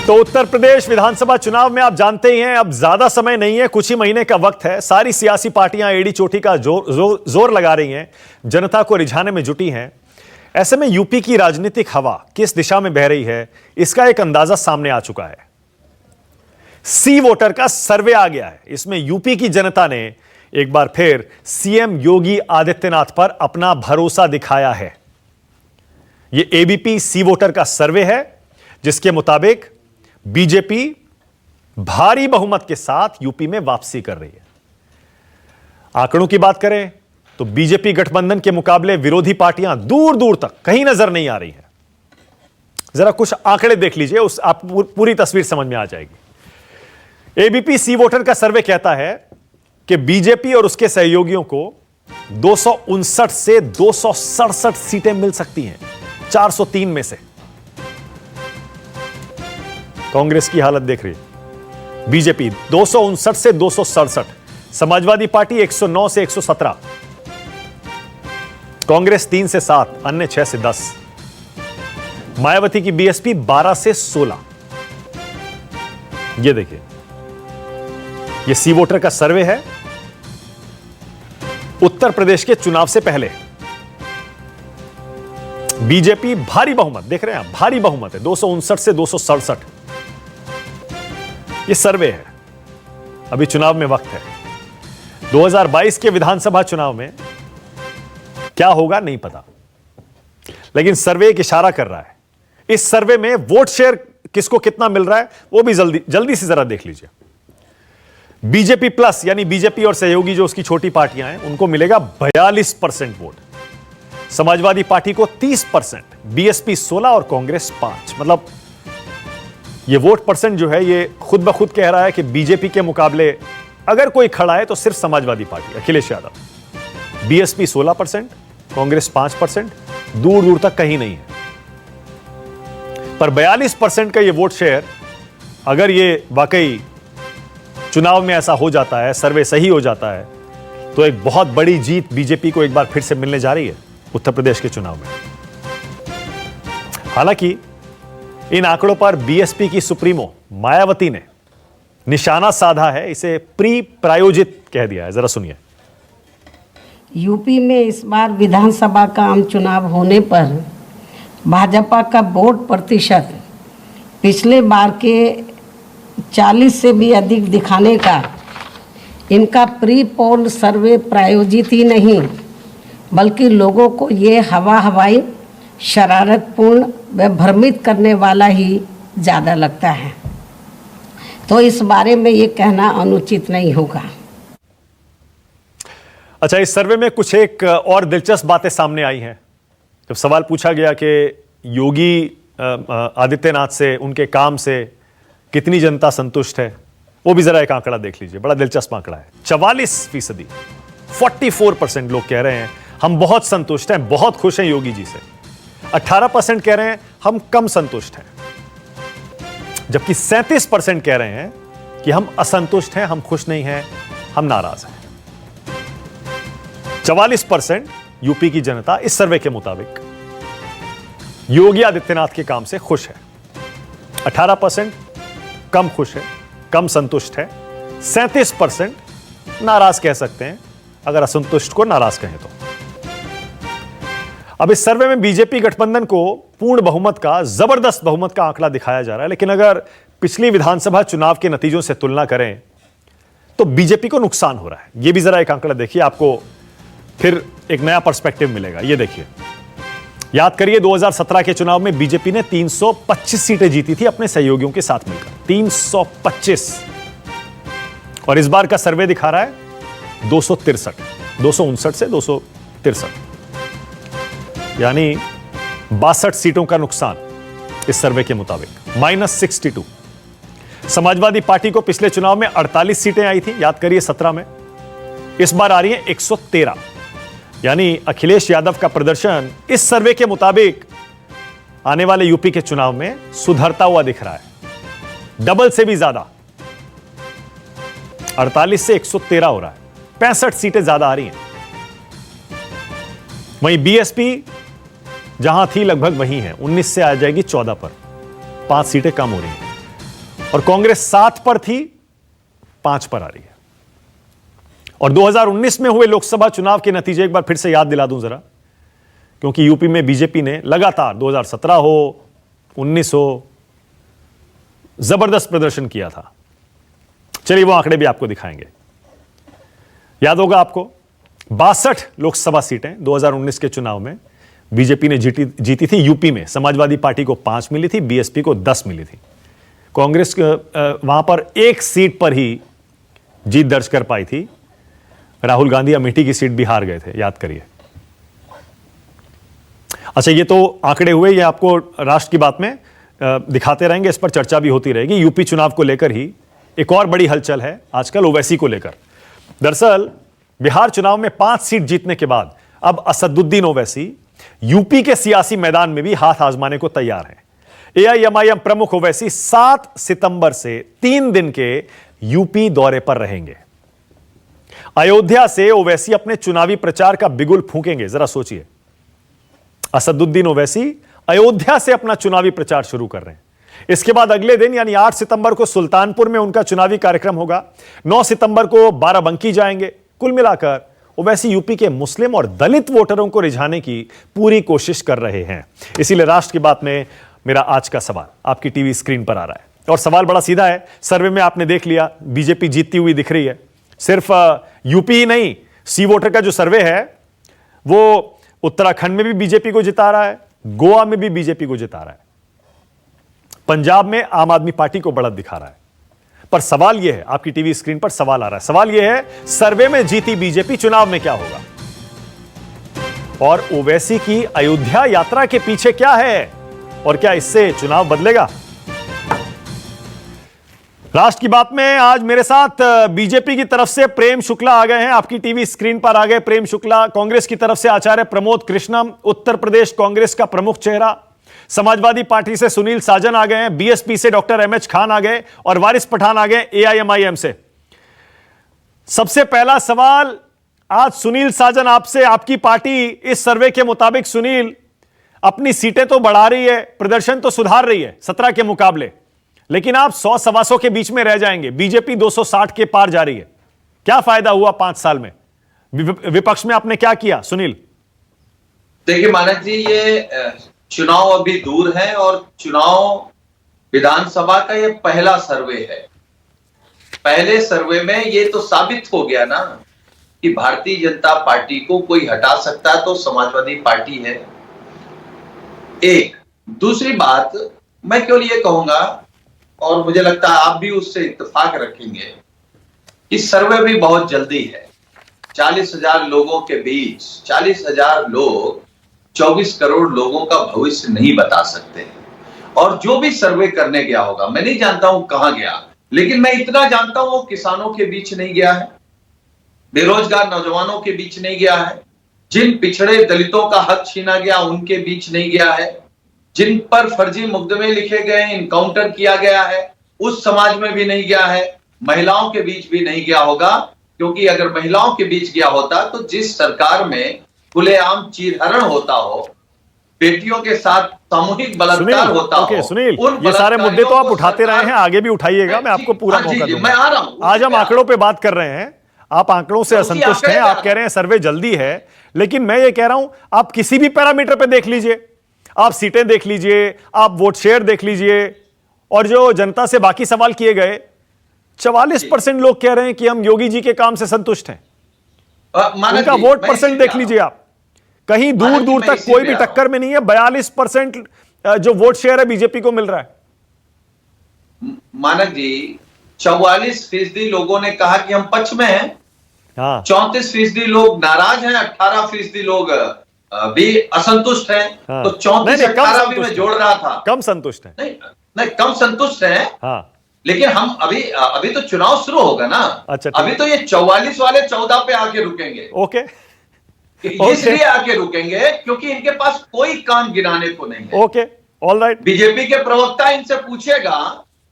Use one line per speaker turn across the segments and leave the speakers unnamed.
तो उत्तर प्रदेश विधानसभा चुनाव में आप जानते ही हैं, अब ज्यादा समय नहीं है, कुछ ही महीने का वक्त है। सारी सियासी पार्टियां एड़ी चोटी का जोर लगा रही हैं, जनता को रिझाने में जुटी हैं। ऐसे में यूपी की राजनीतिक हवा किस दिशा में बह रही है, इसका एक अंदाजा सामने आ चुका है। सी वोटर का सर्वे आ गया है। इसमें यूपी की जनता ने एक बार फिर सीएम योगी आदित्यनाथ पर अपना भरोसा दिखाया है। यह एबीपी सी वोटर का सर्वे है, जिसके मुताबिक बीजेपी भारी बहुमत के साथ यूपी में वापसी कर रही है। आंकड़ों की बात करें तो बीजेपी गठबंधन के मुकाबले विरोधी पार्टियां दूर दूर तक कहीं नजर नहीं आ रही हैं। जरा कुछ आंकड़े देख लीजिए, उस आप पूरी तस्वीर समझ में आ जाएगी। एबीपी सी वोटर का सर्वे कहता है कि बीजेपी और उसके सहयोगियों को 259 से 267 सीटें मिल सकती हैं 403 में से। कांग्रेस की हालत देख रही है। बीजेपी 259 से 267, समाजवादी पार्टी 109 से 117, कांग्रेस 3 से 7, अन्य 6 से 10, मायावती की बीएसपी 12 से 16। ये देखिए, ये सी वोटर का सर्वे है उत्तर प्रदेश के चुनाव से पहले। बीजेपी भारी बहुमत देख रहे हैं आप, भारी बहुमत है 259 से 267। ये सर्वे है, अभी चुनाव में वक्त है। 2022 के विधानसभा चुनाव में क्या होगा नहीं पता, लेकिन सर्वे एक इशारा कर रहा है। इस सर्वे में वोट शेयर किसको कितना मिल रहा है वो भी जल्दी से जरा देख लीजिए। बीजेपी प्लस यानी बीजेपी और सहयोगी जो उसकी छोटी पार्टियां हैं, उनको मिलेगा 42% वोट, समाजवादी पार्टी को 30%, बीएसपी 16 और कांग्रेस 5। मतलब ये वोट परसेंट जो है ये खुद ब खुद कह रहा है कि बीजेपी के मुकाबले अगर कोई खड़ा है तो सिर्फ समाजवादी पार्टी, अखिलेश यादव। बीएसपी 16%, कांग्रेस 5%, दूर दूर तक कहीं नहीं है। पर 42% का ये वोट शेयर, अगर ये वाकई चुनाव में ऐसा हो जाता है, सर्वे सही हो जाता है, तो एक बहुत बड़ी जीत बीजेपी को एक बार फिर से मिलने जा रही है उत्तर प्रदेश के चुनाव में। हालांकि इन आंकड़ों पर बीएसपी की सुप्रीमो मायावती ने निशाना साधा है, इसे प्री प्रायोजित कह दिया है। जरा सुनिए।
यूपी में इस बार विधानसभा का आम चुनाव होने पर भाजपा का वोट प्रतिशत पिछले बार के 40 से भी अधिक दिखाने का इनका प्री पोल सर्वे प्रायोजित ही नहीं, बल्कि लोगों को ये हवाई शरारतपूर्ण व भ्रमित करने वाला ही ज़्यादा लगता है। तो इस बारे में ये कहना अनुचित नहीं होगा।
अच्छा, इस सर्वे में कुछ एक और दिलचस्प बातें सामने आई हैं। जब सवाल पूछा गया कि योगी आदित्यनाथ से, उनके काम से कितनी जनता संतुष्ट है, वो भी जरा एक आंकड़ा देख लीजिए। बड़ा दिलचस्प आंकड़ा है। 44%, 44% लोग कह रहे हैं हम बहुत संतुष्ट हैं, बहुत खुश हैं योगी जी से। 18% कह रहे हैं हम कम संतुष्ट हैं, जबकि 37% कह रहे हैं कि हम असंतुष्ट हैं, हम खुश नहीं हैं, हम नाराज हैं। 44% यूपी की जनता इस सर्वे के मुताबिक योगी आदित्यनाथ के काम से खुश है। 18% कम खुश है, कम संतुष्ट है। 37% नाराज कह सकते हैं, अगर असंतुष्ट को नाराज कहें तो। अब इस सर्वे में बीजेपी गठबंधन को पूर्ण बहुमत का, जबरदस्त बहुमत का आंकड़ा दिखाया जा रहा है। लेकिन अगर पिछली विधानसभा चुनाव के नतीजों से तुलना करें तो बीजेपी को नुकसान हो रहा है। यह भी जरा एक आंकड़ा देखिए, आपको फिर एक नया पर्सपेक्टिव मिलेगा। यह देखिए, याद करिए 2017 के चुनाव में बीजेपी ने 325 सीटें जीती थी अपने सहयोगियों के साथ मिलकर, 325। और इस बार का सर्वे दिखा रहा है 259 से 263, यानी 62 सीटों का नुकसान इस सर्वे के मुताबिक, -62। समाजवादी पार्टी को पिछले चुनाव में 48 सीटें आई थी, याद करिए 17 में। इस बार आ रही है 113, यानी अखिलेश यादव का प्रदर्शन इस सर्वे के मुताबिक आने वाले यूपी के चुनाव में सुधरता हुआ दिख रहा है। डबल से भी ज्यादा, 48 से 113 हो रहा है, 65 सीटें ज्यादा आ रही हैं। वहीं बीएसपी जहां थी लगभग वहीं है, 19 से आ जाएगी 14 पर, 5 सीटें कम हो रही हैं। और कांग्रेस 7 पर थी, 5 पर आ रही है। और 2019 में हुए लोकसभा चुनाव के नतीजे एक बार फिर से याद दिला दूं जरा, क्योंकि यूपी में बीजेपी ने लगातार 2017 हो 19 हो जबरदस्त प्रदर्शन किया था। चलिए वो आंकड़े भी आपको दिखाएंगे। याद होगा आपको 62 लोकसभा सीटें 2019 के चुनाव में बीजेपी ने जीती थी। यूपी में समाजवादी पार्टी को 5 मिली थी, बीएसपी को 10 मिली थी। कांग्रेस वहां पर 1 सीट पर ही जीत दर्ज कर पाई थी। राहुल गांधी अमेठी की सीट भी हार गए थे, याद करिए। अच्छा, ये तो आंकड़े हुए, ये आपको राष्ट्र की बात में दिखाते रहेंगे, इस पर चर्चा भी होती रहेगी। यूपी चुनाव को लेकर ही एक और बड़ी हलचल है आजकल, ओवैसी को लेकर। दरअसल बिहार चुनाव में 5 सीट जीतने के बाद अब असदुद्दीन ओवैसी यूपी के सियासी मैदान में भी हाथ आजमाने को तैयार हैं। एआईएमआईएम प्रमुख ओवैसी 7 सितंबर से 3 दिन के यूपी दौरे पर रहेंगे। अयोध्या से ओवैसी अपने चुनावी प्रचार का बिगुल फूंकेंगे। जरा सोचिए, असदुद्दीन ओवैसी अयोध्या से अपना चुनावी प्रचार शुरू कर रहे हैं। इसके बाद अगले दिन यानी 8 सितंबर को सुल्तानपुर में उनका चुनावी कार्यक्रम होगा। 9 सितंबर को बाराबंकी जाएंगे। कुल मिलाकर ओवैसी यूपी के मुस्लिम और दलित वोटरों को रिझाने की पूरी कोशिश कर रहे हैं। इसीलिए राष्ट्र की बात में मेरा आज का सवाल आपकी टीवी स्क्रीन पर आ रहा है, और सवाल बड़ा सीधा है। सर्वे में आपने देख लिया, बीजेपी जीतती हुई दिख रही है। सिर्फ यूपी ही नहीं, सी वोटर का जो सर्वे है वो उत्तराखंड में भी बीजेपी को जिता रहा है, गोवा में भी बीजेपी को जिता रहा है, पंजाब में आम आदमी पार्टी को बढ़त दिखा रहा है। पर सवाल यह है, आपकी टीवी स्क्रीन पर सवाल आ रहा है, सवाल यह है, सर्वे में जीती बीजेपी चुनाव में क्या होगा? और ओवैसी की अयोध्या यात्रा के पीछे क्या है, और क्या इससे चुनाव बदलेगा? राष्ट्र की बात में आज मेरे साथ बीजेपी की तरफ से प्रेम शुक्ला आ गए हैं, आपकी टीवी स्क्रीन पर आ गए प्रेम शुक्ला। कांग्रेस की तरफ से आचार्य प्रमोद कृष्णम, उत्तर प्रदेश कांग्रेस का प्रमुख चेहरा। समाजवादी पार्टी से सुनील साजन आ गए हैं, बीएसपी से डॉक्टर एमएच खान आ गए, और वारिस पठान आ गए एआईएमआईएम से। सबसे पहला सवाल आज सुनील साजन आपसे, आपकी पार्टी इस सर्वे के मुताबिक सुनील अपनी सीटें तो बढ़ा रही है, प्रदर्शन तो सुधार रही है 17 के मुकाबले, लेकिन आप 100-125 के बीच में रह जाएंगे। बीजेपी 260 के पार जा रही है। क्या फायदा हुआ 5 साल में? विपक्ष में आपने क्या किया सुनील?
देखिए मानक जी, ये चुनाव अभी दूर है और चुनाव विधानसभा का ये पहला सर्वे है। पहले सर्वे में ये तो साबित हो गया ना कि भारतीय जनता पार्टी को कोई हटा सकता है तो समाजवादी पार्टी है। एक दूसरी बात मैं केवल ये कहूंगा, और मुझे लगता है आप भी उससे इत्तेफाक रखेंगे, इस सर्वे भी बहुत जल्दी है। 40,000 लोगों के बीच 40,000 लोग 24 करोड़ लोगों का भविष्य नहीं बता सकते। और जो भी सर्वे करने गया होगा, मैं नहीं जानता हूं कहां गया, लेकिन मैं इतना जानता हूं वो किसानों के बीच नहीं गया है, बेरोजगार नौजवानों के बीच नहीं गया है, जिन पिछड़े दलितों का हक छीना गया उनके बीच नहीं गया है, जिन पर फर्जी मुकदमे लिखे गए, इनकाउंटर किया गया है, उस समाज में भी नहीं गया है, महिलाओं के बीच भी नहीं गया होगा। क्योंकि अगर महिलाओं के बीच गया होता तो जिस सरकार में खुलेआम चीरहरण होता हो, बेटियों के साथ सामूहिक बलात्कार होता हो,
सुनील, ये सारे मुद्दे तो आप उठाते रहे हैं, आगे भी उठाइएगा, मैं आपको पूरा मौका दूंगा।
मैं आ रहा हूं।
आज हम आंकड़ों पे बात कर रहे हैं, आप आंकड़ों से असंतुष्ट हैं, आप कह रहे हैं सर्वे जल्दी है, लेकिन मैं ये कह रहा हूं आप किसी भी पैरामीटर पे देख लीजिए, आप सीटें देख लीजिए, आप वोट शेयर देख लीजिए, और जो जनता से बाकी सवाल किए गए, 44% लोग कह रहे हैं कि हम योगी जी के काम से संतुष्ट हैं। उनका वोट परसेंट देख लीजिए आप, कहीं दूर दूर तक कोई भी टक्कर में नहीं है। 42% जो वोट शेयर है बीजेपी को मिल रहा है।
मानक जी, 44% लोगों ने कहा कि हम पक्ष में हैं, 34% लोग नाराज हैं, 18% लोग भी असंतुष्ट हैं। तो 34-18 भी मैं जोड़ रहा था।
कम संतुष्ट हैं?
नहीं, कम संतुष्ट हैं। हाँ। लेकिन हम अभी तो चुनाव शुरू होगा ना। अच्छा, अभी तो ये 44 वाले 14 पे आके रुकेंगे।
ओके,
इसलिए आके रुकेंगे क्योंकि इनके पास कोई काम गिनाने को नहीं है।
Okay, alright.
बीजेपी के प्रवक्ता इनसे पूछेगा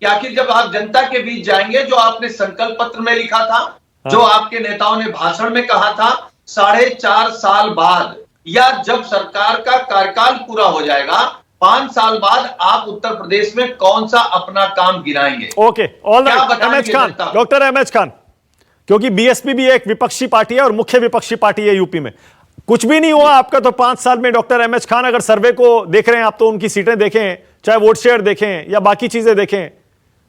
कि आखिर जब आप जनता के बीच जाएंगे, जो आपने संकल्प पत्र में लिखा था, जो आपके नेताओं ने भाषण में कहा था, 4.5 साल बाद या जब सरकार का कार्यकाल पूरा हो जाएगा 5 साल बाद आप उत्तर प्रदेश में कौन सा अपना काम गिनाएंगे?
ओके, ऑल
क्या
राइट,
बताएंगे
एमएच खान,
जनता को?
डॉक्टर एमएच खान, क्योंकि बीएसपी भी एक विपक्षी पार्टी है और मुख्य विपक्षी पार्टी है यूपी में। कुछ भी नहीं हुआ आपका तो 5 साल में। डॉक्टर एमएच खान, अगर सर्वे को देख रहे हैं आप तो उनकी सीटें देखें, चाहे वोट शेयर देखें या बाकी चीजें देखें,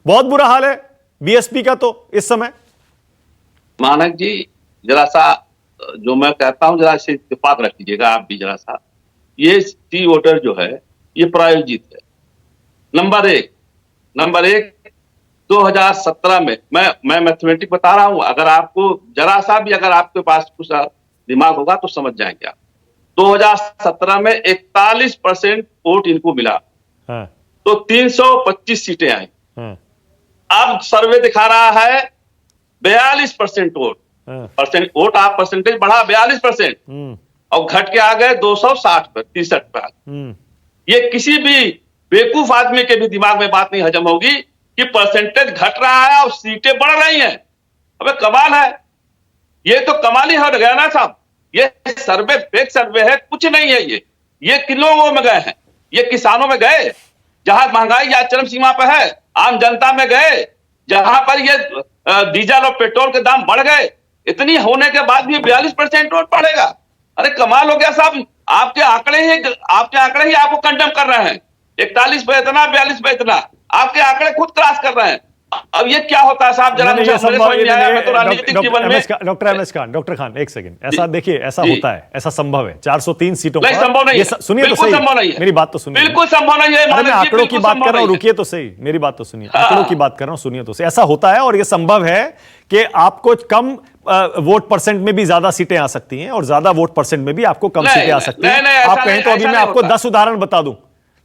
बहुत बुरा हाल है बीएसपी का तो इस समय।
मानक जी, जरा सा जो मैं कहता हूं जरा से इत्तेफाक रख लीजिएगा आप भी जरा सा। ये सी वोटर जो है ये प्रायोजित है। नंबर एक 2017 में मैं मैथमेटिक बता रहा हूं, अगर आपको जरा सा भी अगर आपके पास कुछ दिमाग होगा तो समझ जाएंगे आप। 2017 में 41% वोट इनको मिला,
हाँ,
तो 325 सीटें आई।
हाँ,
अब सर्वे दिखा रहा है 42% वोट।
हाँ,
वोट आप परसेंटेज बढ़ा 42% और घट के आ गए 260 पर 63 पर। ये किसी भी बेवकूफ आदमी के भी दिमाग में बात नहीं हजम होगी कि परसेंटेज घट रहा है और सीटें बढ़ रही हैं। अबे कमाल है, ये तो कमाल ही हो गया ना साहब। ये सर्वे फेक सर्वे है, कुछ नहीं है। ये किन लोगों में गए हैं? ये किसानों में गए जहां महंगाई या चरम सीमा पर है, आम जनता में गए जहां पर ये डीजल और पेट्रोल के दाम बढ़ गए। इतनी होने के बाद भी 42% वोट पड़ेगा। अरे कमाल हो गया साहब। आपके आंकड़े ही आपको कंडेम कर रहे हैं। 41 पे इतना, 42 पे इतना, आपके आंकड़े खुद क्रॉस कर रहे हैं। अब ये क्या होता है साहब, जरा मुझे समझ में आया। मैं तो राजनीतिक जीवन में
डॉक्टर खान एक सेकंड, ऐसा देखिए, ऐसा होता है, ऐसा संभव है 403 सीटों
नहीं, संभव नहीं है।
सुनिए तो सही,
संभव नहीं है।
मेरी बात तो सुनिए।
बिल्कुल संभव नहीं है।
मैं आंकड़ों की बात कर रहा हूं, रुकिए तो सही, मेरी बात तो सुनिए। आंकड़ों की बात कर रहा हूं, सुनिए तो सही। ऐसा होता है और यह संभव है कि आपको कम वोट परसेंट में भी ज्यादा सीटें आ सकती हैं और ज्यादा वोट परसेंट में भी आपको कम सीटें आ सकती हैं। आप कहें तो अभी मैं आपको 10 उदाहरण बता दूं,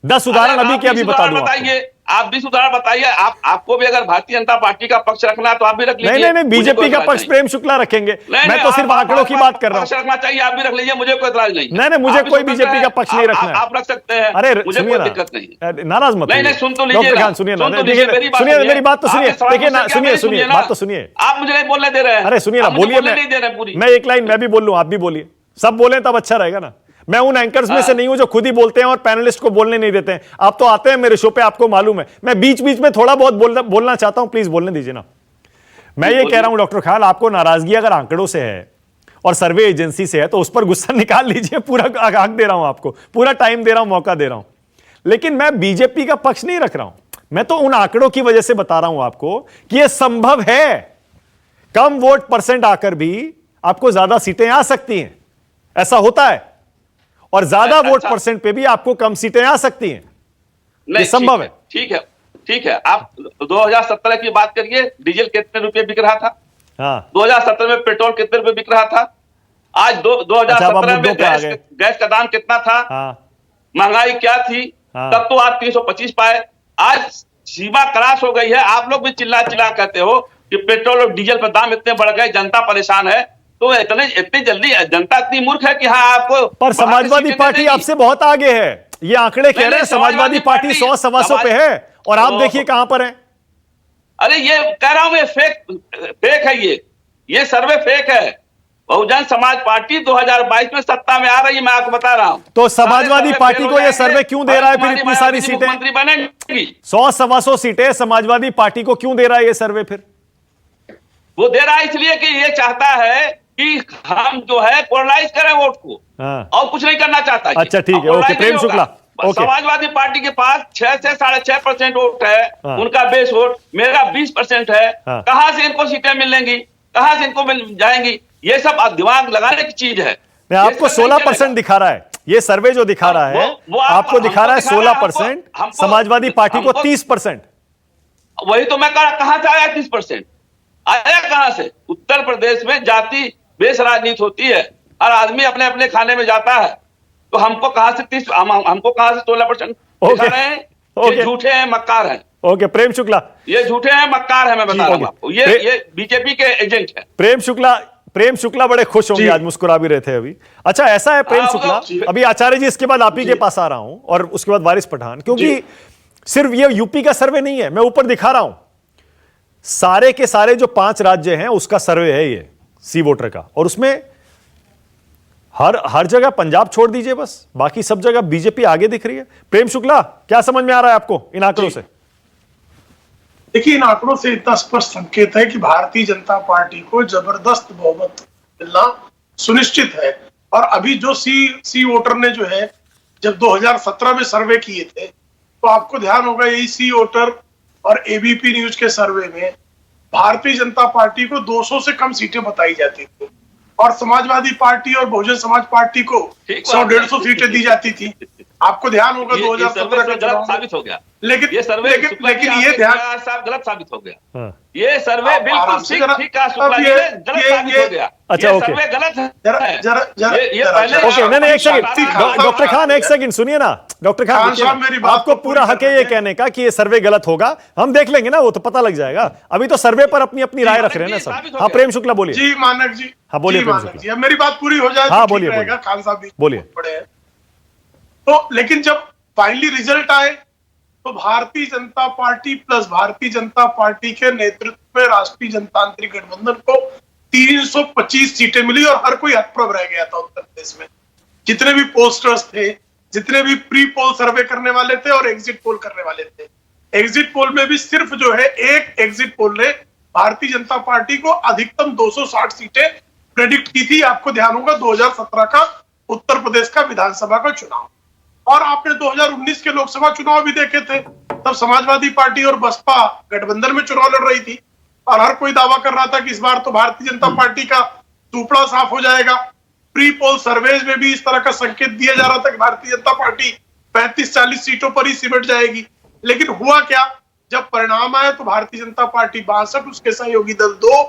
10 उदाहरण अभी के अभी बता दूं।
बताइए, आप 20 उदाहरण बताइए। आपको भी अगर भारतीय जनता पार्टी का पक्ष रखना है तो आप भी रख लीजिए।
नहीं, बीजेपी का पक्ष प्रेम शुक्ला रखेंगे। मैं तो सिर्फ आंकड़ों की बात कर रहा हूं।
रखना चाहिए, आप भी रख लीजिए, मुझे कोई इतराज नहीं।
नहीं, मुझे कोई बीजेपी का पक्ष नहीं रखना है।
आप रख सकते हैं,
अरे
मुझे कोई दिक्कत नहीं।
नाराज मत
नहीं, सुन तो लीजिए।
डॉक्टर खान सुनिए ना, सुनिए मेरी बात तो सुनिए। देखिए सुनिए बात तो सुनिए।
आप मुझे नहीं बोलने दे रहे हैं।
अरे सुनिए ना, बोलिए। मैं एक लाइन मैं भी बोल लूं, आप भी बोलिए, सब बोले तब अच्छा रहेगा ना। मैं उन एंकर्स में से नहीं हूं जो खुद ही बोलते हैं और पैनलिस्ट को बोलने नहीं देते हैं। आप तो आते हैं मेरे शो पे, आपको मालूम है। मैं बीच बीच में थोड़ा बहुत बोलना चाहता हूं, प्लीज बोलने दीजिए ना। मैं ये कह रहा हूं डॉक्टर खान, आपको नाराजगी अगर आंकड़ों से है और सर्वे एजेंसी से है तो उस पर गुस्सा निकाल लीजिए। पूरा हक दे रहा हूं आपको, पूरा टाइम दे रहा हूं, मौका दे रहा हूं। लेकिन मैं बीजेपी का पक्ष नहीं रख रहा हूं। मैं तो उन आंकड़ों की वजह से बता रहा हूं आपको कि यह संभव है। कम वोट परसेंट आकर भी आपको ज्यादा सीटें आ सकती हैं, ऐसा होता है। और ज्यादा वोट परसेंट पे भी आपको कम सीटें आ सकती हैं, ये संभव है।
ठीक है। आप 2017 की बात करिए, डीजल कितने रुपए बिक रहा था?
हाँ।
2017 में पेट्रोल कितने रुपए बिक रहा था? आज 2017 में गैस का दाम कितना था?
हाँ।
महंगाई क्या थी?
हाँ।
तब तो आप 325 पाए। आज सीमा क्रॉस हो गई है। आप लोग भी चिल्ला कहते हो कि पेट्रोल और डीजल पर दाम इतने बढ़ गए, जनता परेशान है। तो इतनी जल्दी जनता इतनी मूर्ख है कि हाँ आपको।
पर समाजवादी पार्टी आपसे बहुत आगे है, ये आंकड़े कह रहे हैं। समाजवादी पार्टी 100-125 पे है और आप देखिए कहां पर है।
अरे ये कह रहा हूं, ये फेक है। ये सर्वे फेक है। बहुजन समाज पार्टी 2022 में सत्ता में आ रही है, मैं आपको बता रहा हूं।
तो समाजवादी पार्टी को ये सर्वे क्यों दे रहा है फिर इतनी सारी सीटें?
मुख्यमंत्री बनेगी
100-125 सीटें समाजवादी पार्टी को क्यों दे रहा है ये सर्वे? फिर
वो दे रहा है इसलिए कि ये चाहता है कि हम जो है पोलराइज करें वोट को।
हाँ।
और कुछ नहीं करना चाहता।
अच्छा ठीक है, ओके। प्रेम शुक्ला,
समाजवादी पार्टी के पास 6 से 6.5% वोट है। हाँ। उनका बेस वोट, मेरा 20% है। हाँ। कहां से इनको सीटें मिलेंगी, कहां से इनको मिल जाएंगी? ये सब दिमाग लगाने की चीज है।
आपको 16% दिखा रहा है ये सर्वे, जो दिखा रहा है आपको दिखा रहा है 16%, समाजवादी पार्टी को 30%।
वही तो मैं कहां से आया 30%? आया कहां से? उत्तर प्रदेश में जाति बेस राजनीति होती है, हर आदमी अपने अपने खाने में जाता है। तो हमको कहां से 30, हमको कहां से 16% दिखा रहे हैं? ये झूठे हैं, मक्कार हैं।
ओके प्रेम शुक्ला,
ये झूठे हैं, मक्कार हैं, मैं बता रहा हूं आपको। ये बीजेपी के एजेंट है।
प्रेम शुक्ला बड़े खुश होंगे, आज मुस्कुरा भी रहे थे अभी। अच्छा ऐसा है प्रेम शुक्ला, अभी आचार्य जी इसके बाद आप ही के पास आ रहा हूं और उसके बाद वारिस पठान, क्योंकि सिर्फ ये यूपी का सर्वे नहीं है, मैं ऊपर दिखा रहा हूं सारे के सारे जो 5 राज्य हैं उसका सर्वे है ये सी वोटर का, और उसमें हर जगह पंजाब छोड़ दीजिए, बस बाकी सब जगह बीजेपी आगे दिख रही है। प्रेम शुक्ला, क्या समझ में आ रहा है आपको इन आंकड़ों से?
देखिए, इन आंकड़ों से इतना स्पष्ट संकेत है कि भारतीय जनता पार्टी को जबरदस्त बहुमत मिलना सुनिश्चित है। और अभी जो सी वोटर ने जो है, जब 2017 में सर्वे किए थे, तो आपको ध्यान होगा यही सी वोटर और एबीपी न्यूज के सर्वे में भारतीय जनता पार्टी को 200 से कम सीटें बताई जाती थी और समाजवादी पार्टी और बहुजन समाज पार्टी को 100-150 सीटें दी जाती थी। आपको ध्यान होगा 2017 का
गलत साबित हो गया।
लेकिन
ये सर्वे
लेकिन ये ध्यान
गलत साबित हो गया।
हाँ।
ये सर्वे बिल्कुल ठीक कहा शुक्ला जी ने, गलत साबित हो गया।
अच्छा,
ये
ओके।
सर्वे गलत है।
जरा
पहले
ओके, नहीं एक सेकंड डॉक्टर खान, एक सेकंड सुनिए ना डॉक्टर खान,
खान साहब, मेरी बात
आपको
को
पूरा
पूरी
हक है ये कहने का कि ये सर्वे गलत होगा। हम देख लेंगे ना, वो तो पता लग जाएगा। अभी तो सर्वे पर अपनी अपनी राय रख रहे हैं ना सब। हाँ प्रेम शुक्ला बोलिए।
जी मानक जी,
हाँ, बोलिए
जी
प्रेम
मानक
शुक्ला।
जी, अब मेरी बात पूरी हो जाए
हाँ,
तो
बोलिए,
ठीक रहेगा।
बोलिए।
खान साहब भी
बोलिए।
बड़े हैं तो, लेकिन जब फाइनली रिजल्ट आए तो Bharatiya Janata party plus Bharatiya Janata party के नेतृत्व में राष्ट्रीय जनतांत्रिक गठबंधन को 325 सीटें मिली और हर कोई हतप्रभ रह गया था उत्तर प्रदेश में। जितने भी पोस्टर्स थे, जितने भी प्री पोल सर्वे करने वाले थे और एग्जिट पोल करने वाले थे, एग्जिट पोल में भी सिर्फ जो है एक एग्जिट पोल ने भारतीय जनता पार्टी को अधिकतम 260 सीटें प्रेडिक्ट की थी। आपको ध्यान होगा 2017 का उत्तर प्रदेश का विधानसभा का चुनाव, और आपने 2019 के लोकसभा चुनाव भी देखे थे। तब समाजवादी पार्टी और बसपा गठबंधन में चुनाव लड़ रही थी और हर कोई दावा कर रहा था कि इस बार तो भारतीय जनता पार्टी का सुपड़ा साफ हो जाएगा। प्री पोल सर्वेज में भी इस तरह का संकेत दिया जा रहा था कि भारतीय जनता पार्टी 35-40 सीटों पर ही सिमट जाएगी। लेकिन हुआ क्या, जब परिणाम आया तो भारतीय जनता पार्टी 62, उसके सहयोगी दल 2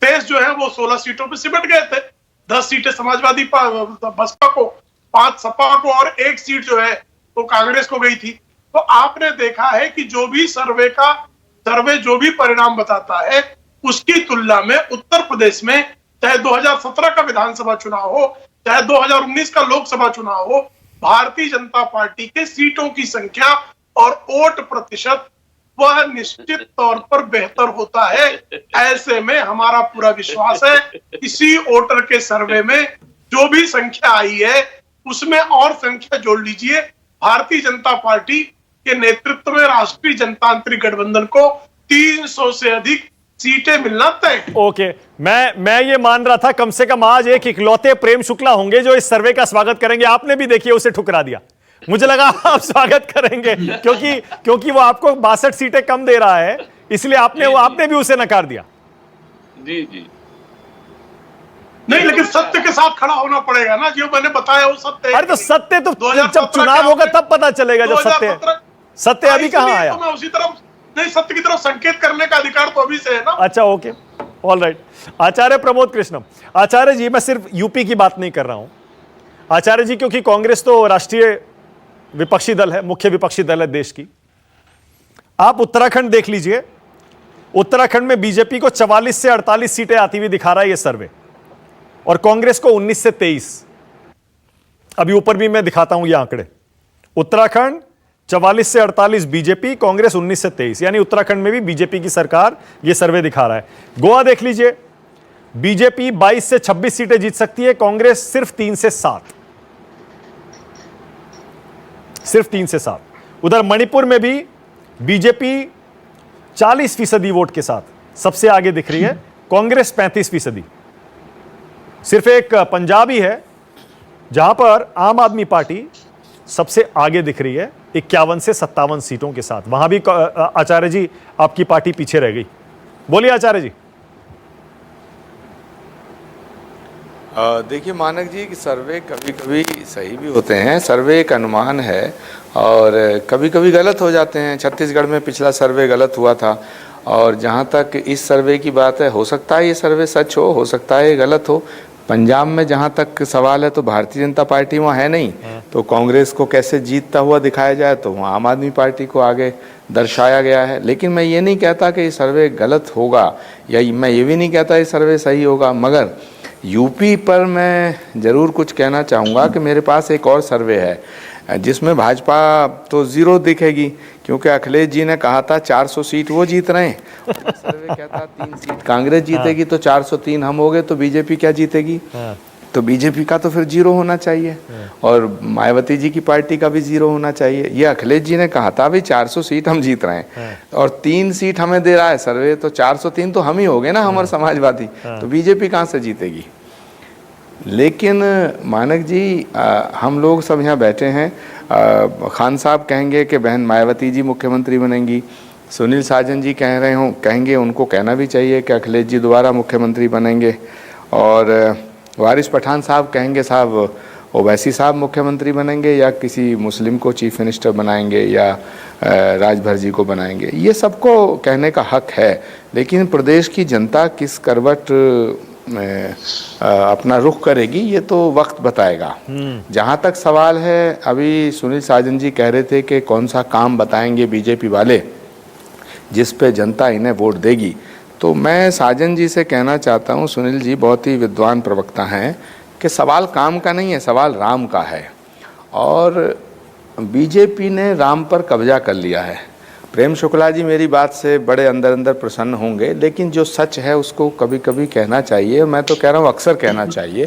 देश जो है वो 16 सीटों पर सिमट गए थे। 10 सीटें समाजवादी बसपा को, 5 सपा को और 1 सीट जो है वो कांग्रेस को गई थी। तो आपने देखा है कि जो भी सर्वे जो भी परिणाम बताता है, उसकी तुलना में उत्तर प्रदेश में चाहे 2017 का विधानसभा चुनाव हो, चाहे 2019 का लोकसभा चुनाव हो, भारतीय जनता पार्टी के सीटों की संख्या और वोट प्रतिशत वह निश्चित तौर पर बेहतर होता है। ऐसे में हमारा पूरा विश्वास है इसी वोटर के सर्वे में जो भी संख्या आई है उसमें और संख्या जोड़ लीजिए, भारतीय जनता पार्टी के नेतृत्व में राष्ट्रीय जनतांत्रिक गठबंधन को 300 से अधिक सीटें मिलना तय।
ओके, मैं ये मान रहा था कम से कम आज एक इकलौते प्रेम शुक्ला होंगे जो इस सर्वे का स्वागत करेंगे। आपने भी देखिए उसे ठुकरा दिया। मुझे लगा आप स्वागत करेंगे क्योंकि वो आपको 62 सीटें कम दे रहा है, इसलिए आपने भी उसे नकार दिया।
जी जी
नहीं, लेकिन सत्य के साथ खड़ा होना पड़ेगा ना, जो मैंने बताया वो सत्य है।
अरे तो सत्य तो जब चुनाव होगा तब पता चलेगा। जब सत्य अभी कहां आया?
तो मैं उसी तरफ नहीं, सत्य की तरफ संकेत करने का अधिकार तो अभी से है ना।
अच्छा, okay, all right. Acharya Pramod Krishnam, आचार्य जी, मैं सिर्फ यूपी की बात नहीं कर रहा हूं आचार्य जी, क्योंकि कांग्रेस तो राष्ट्रीय विपक्षी दल है, मुख्य विपक्षी दल है देश की। आप उत्तराखंड देख लीजिए, उत्तराखंड में बीजेपी को 44 से 48 सीटें आती हुई दिखा रहा है यह सर्वे, और कांग्रेस को 19 से 23। अभी ऊपर भी मैं दिखाता हूं ये आंकड़े। उत्तराखंड 44 से 48 बीजेपी, कांग्रेस 19 से 23, यानी उत्तराखंड में भी बीजेपी की सरकार, यह सर्वे दिखा रहा है। गोवा देख लीजिए, बीजेपी 22 से 26 सीटें जीत सकती है, कांग्रेस सिर्फ 3 से 7, सिर्फ 3 से 7। उधर मणिपुर में भी बीजेपी 40% वोट के साथ सबसे आगे दिख रही है, कांग्रेस 35%। सिर्फ एक पंजाब ही है जहां पर आम आदमी पार्टी सबसे आगे दिख रही है 51 से 57 सीटों के साथ। वहां भी आचार्य जी आपकी पार्टी पीछे रह गई। बोलिए आचार्य जी।
देखिए मानक जी कि सर्वे कभी कभी सही भी होते हैं, सर्वे एक अनुमान है और कभी कभी गलत हो जाते हैं। छत्तीसगढ़ में पिछला सर्वे गलत हुआ था, और जहाँ तक इस सर्वे की बात है, हो सकता है ये सर्वे सच हो सकता है ये गलत हो। पंजाब में जहाँ तक सवाल है तो भारतीय जनता पार्टी वहाँ है नहीं, तो कांग्रेस को कैसे जीतता हुआ दिखाया जाए, तो वहाँ आम आदमी पार्टी को आगे दर्शाया गया है। लेकिन मैं ये नहीं कहता कि ये सर्वे गलत होगा, या मैं ये भी नहीं कहता ये सर्वे सही होगा, मगर यूपी पर मैं ज़रूर कुछ कहना चाहूँगा कि मेरे पास एक और सर्वे है जिसमें भाजपा तो ज़ीरो दिखेगी, क्योंकि अखिलेश जी ने कहा था 400 सीट वो जीत रहे हैं, सर्वे कहता 3 सीट कांग्रेस जीतेगी, तो 403 हम हो गए, तो बीजेपी क्या जीतेगी। तो बीजेपी का तो फिर जीरो होना चाहिए और मायावती जी की पार्टी का भी जीरो होना चाहिए। ये अखिलेश जी ने कहा था भाई 400 सीट हम जीत रहे हैं और 3 सीट हमें दे रहा है सर्वे, तो 403 तो हम ही हो गए ना, हमारे समाजवादी, तो बीजेपी कहाँ से जीतेगी। लेकिन मानक जी हम लोग सब यहाँ बैठे हैं, खान साहब कहेंगे कि बहन मायावती जी मुख्यमंत्री बनेंगी, सुनील साजन जी कह रहे हों, कहेंगे, उनको कहना भी चाहिए कि अखिलेश जी दोबारा मुख्यमंत्री बनेंगे, और वारिस पठान साहब कहेंगे साहब ओवैसी साहब मुख्यमंत्री बनेंगे या किसी मुस्लिम को चीफ मिनिस्टर बनाएंगे या राजभर जी को बनाएंगे। ये सबको कहने का हक है, लेकिन प्रदेश की जनता किस करवट अपना रुख करेगी ये तो वक्त बताएगा। जहाँ तक सवाल है, अभी सुनील साजन जी कह रहे थे कि कौन सा काम बताएंगे बीजेपी वाले जिस पे जनता इन्हें वोट देगी, तो मैं साजन जी से कहना चाहता हूँ, सुनील जी बहुत ही विद्वान प्रवक्ता हैं, कि सवाल काम का नहीं है, सवाल राम का है। और बीजेपी ने राम पर कब्जा कर लिया है। प्रेम शुक्ला जी मेरी बात से बड़े अंदर अंदर प्रसन्न होंगे, लेकिन जो सच है उसको कभी कभी कहना चाहिए, मैं तो कह रहा हूँ अक्सर कहना चाहिए।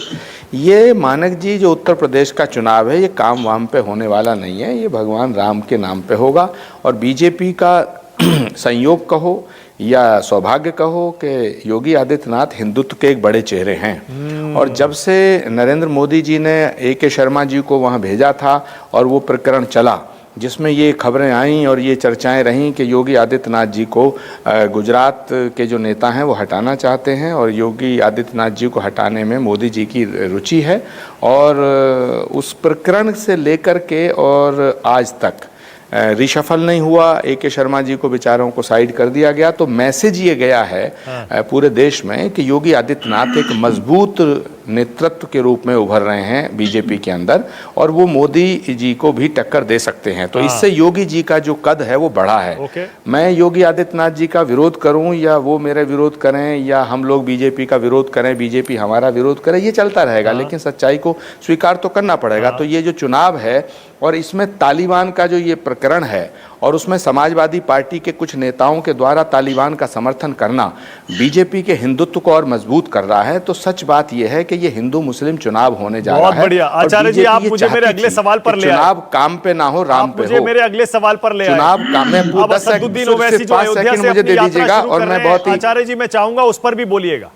ये मानक जी जो उत्तर प्रदेश का चुनाव है, ये काम वाम पे होने वाला नहीं है, ये भगवान राम के नाम पे होगा। और बीजेपी का संयोग कहो या सौभाग्य कहो कि योगी आदित्यनाथ हिंदुत्व के एक बड़े चेहरे हैं, और जब से नरेंद्र मोदी जी ने A.K. शर्मा जी को वहाँ भेजा था और वो प्रकरण चला जिसमें ये खबरें आईं और ये चर्चाएं रहीं कि योगी आदित्यनाथ जी को गुजरात के जो नेता हैं वो हटाना चाहते हैं और योगी आदित्यनाथ जी को हटाने में मोदी जी की रुचि है, और उस प्रकरण से लेकर के और आज तक रिशफल नहीं हुआ, A.K. शर्मा जी को बेचारों को साइड कर दिया गया। तो मैसेज ये गया है पूरे देश में कि योगी आदित्यनाथ एक मजबूत नेतृत्व के रूप में उभर रहे हैं बीजेपी के अंदर, और वो मोदी जी को भी टक्कर दे सकते हैं। तो इससे योगी जी का जो कद है वो बढ़ा है। मैं योगी आदित्यनाथ जी का विरोध करूं या वो मेरे विरोध करें या हम लोग बीजेपी का विरोध करें, बीजेपी हमारा विरोध करे, ये चलता रहेगा, लेकिन सच्चाई को स्वीकार तो करना पड़ेगा। तो ये जो चुनाव है और इसमें तालिबान का जो ये प्रकरण है और उसमें समाजवादी पार्टी के कुछ नेताओं के द्वारा तालिबान का समर्थन करना बीजेपी के हिंदुत्व को और मजबूत कर रहा है। तो सच बात यह है कि ये हिंदू मुस्लिम चुनाव होने जा रहा है।
बहुत बढ़िया आचार्य जी, आप मुझे मेरे अगले सवाल पर ले आए।
चुनाव काम पे ना हो, राम पे हो।
मुझे मेरे अगले सवाल पर ले आए।
चुनाव काम में 10 सेकंड मुझे दे दीजिएगा और मैं बहुत ही
आचार्य जी मैं चाहूंगा उस पर भी बोलिएगा।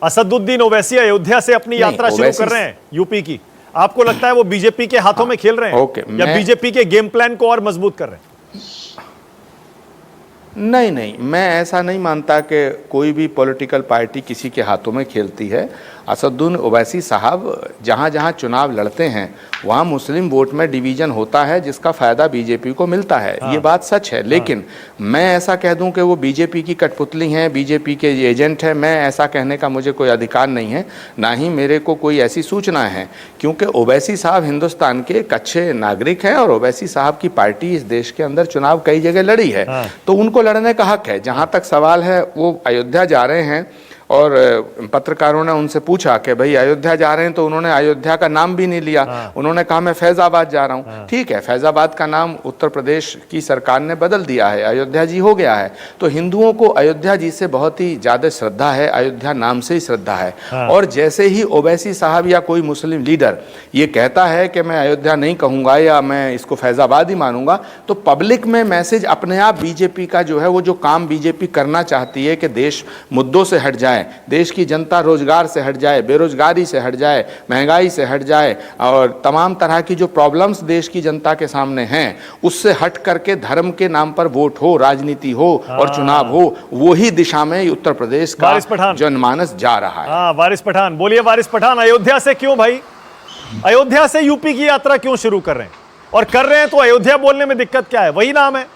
असदुद्दीन ओवैसी अयोध्या से अपनी यात्रा शुरू कर रहे हैं यूपी की, आपको लगता है वो बीजेपी के हाथों में खेल रहे हैं या बीजेपी के गेम प्लान को और मजबूत कर रहे हैं?
नहीं, मैं ऐसा नहीं मानता कि कोई भी पॉलिटिकल पार्टी किसी के हाथों में खेलती है। असदुद्दीन ओवैसी साहब जहाँ जहाँ चुनाव लड़ते हैं वहाँ मुस्लिम वोट में डिवीजन होता है जिसका फ़ायदा बीजेपी को मिलता है। ये बात सच है, लेकिन मैं ऐसा कह दूं कि वो बीजेपी की कठपुतली हैं, बीजेपी के एजेंट हैं, मैं ऐसा कहने का मुझे कोई अधिकार नहीं है, ना ही मेरे को कोई ऐसी सूचना है, क्योंकि ओवैसी साहब हिंदुस्तान के एक अच्छे नागरिक हैं और ओवैसी साहब की पार्टी इस देश के अंदर चुनाव कई जगह लड़ी है, तो उनको लड़ने का हक है। जहाँ तक सवाल है, वो अयोध्या जा रहे हैं और पत्रकारों ने उनसे पूछा कि भाई अयोध्या जा रहे हैं, तो उन्होंने अयोध्या का नाम भी नहीं लिया। उन्होंने कहा मैं फैजाबाद जा रहा हूँ। ठीक है, फैजाबाद का नाम उत्तर प्रदेश की सरकार ने बदल दिया है, अयोध्या जी हो गया है। तो हिंदुओं को अयोध्या जी से बहुत ही ज़्यादा श्रद्धा है, अयोध्या नाम से ही श्रद्धा है। और जैसे ही ओवैसी साहब या कोई मुस्लिम लीडर ये कहता है कि मैं अयोध्या नहीं कहूँगा या मैं इसको फैजाबाद ही मानूंगा, तो पब्लिक में मैसेज अपने आप बीजेपी का जो है, वो जो काम बीजेपी करना चाहती है कि देश मुद्दों से हट जाए, देश की जनता रोजगार से हट जाए, बेरोजगारी से हट जाए, महंगाई से हट जाए और तमाम तरह की जो प्रॉब्लम्स देश की जनता के सामने हैं उससे हट करके धर्म के नाम पर वोट हो, राजनीति हो और चुनाव हो, वो ही दिशा में उत्तर प्रदेश का जनमानस जा रहा है।
हाँ, वारिस पठान बोलिए। वारिस पठान, अयोध्या से क्यों भाई, अयोध्या से यूपी की यात्रा क्यों शुरू कर रहे हैं? और कर रहे हैं तो अयोध्या बोलने में दिक्कत क्या है, वही नाम है।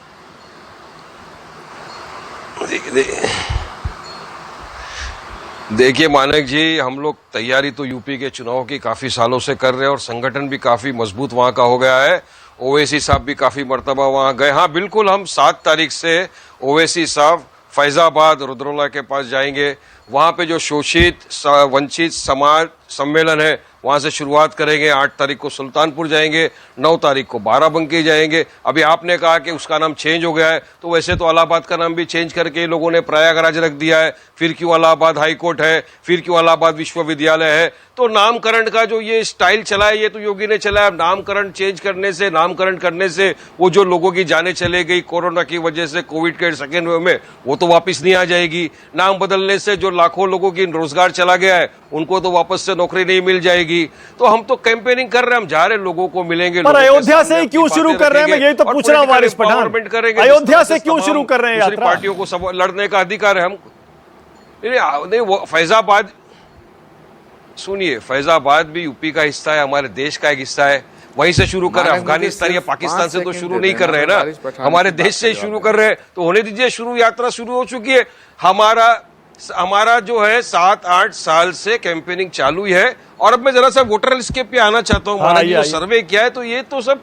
देखिए मानक जी, हम लोग तैयारी तो यूपी के चुनाव की काफी सालों से कर रहे हैं और संगठन भी काफी मजबूत वहां का हो गया है। ओवैसी साहब भी काफी मर्तबा वहां गए। हाँ बिल्कुल, हम 7 तारीख से ओवैसी साहब फैजाबाद रुद्रौला के पास जाएंगे। वहां पे जो शोषित वंचित समाज सम्मेलन है वहां से शुरुआत करेंगे। 8 तारीख को सुल्तानपुर जाएंगे, 9 तारीख को बाराबंकी जाएंगे। अभी आपने कहा कि उसका नाम चेंज हो गया है, तो वैसे तो इलाहाबाद का नाम भी चेंज करके लोगों ने प्रयागराज रख दिया है। फिर क्यों इलाहाबाद हाई कोर्ट है, फिर क्यों इलाहाबाद विश्वविद्यालय है। तो नामकरण का जो ये स्टाइल चला है, ये तो योगी ने चलाया। नामकरण चेंज करने से, नामकरण करने से वो जो लोगों की जानें चले गई कोरोना की वजह से, कोविड के सेकेंड वेव में, वो तो वापस नहीं आ जाएगी। नाम बदलने से जो लाखों लोगों की रोजगार चला गया है, उनको तो वापस से नौकरी नहीं मिल जाएगी। तो हम तो कैंपेनिंग कर रहे हैं, हम जा रहे लोगों को मिलेंगे।
पर अयोध्या से क्यों शुरू कर रहे हैं, मैं यही तो पूछ रहा हूं वारिस पठान, अयोध्या से क्यों शुरू कर रहे हैं यात्रा?
पार्टियों को सब लड़ने का अधिकार है। हम नहीं, वो फैजाबाद, सुनिए, फैजाबाद भी यूपी का हिस्सा है, हमारे देश का एक हिस्सा है। वहीं से शुरू कर रहे हैं। अफगानिस्तान या पाकिस्तान से तो शुरू नहीं कर रहे हैं ना, हमारे देश से शुरू कर रहे हैं। तो होने दीजिए शुरू, यात्रा शुरू हो चुकी है। हमारा जो है 7-8 साल से कैंपेनिंग चालू है। और अब मैं जरा सा वोटर लिस्ट के पे आना चाहता हूँ। माना जो सर्वे किया है, तो ये तो सब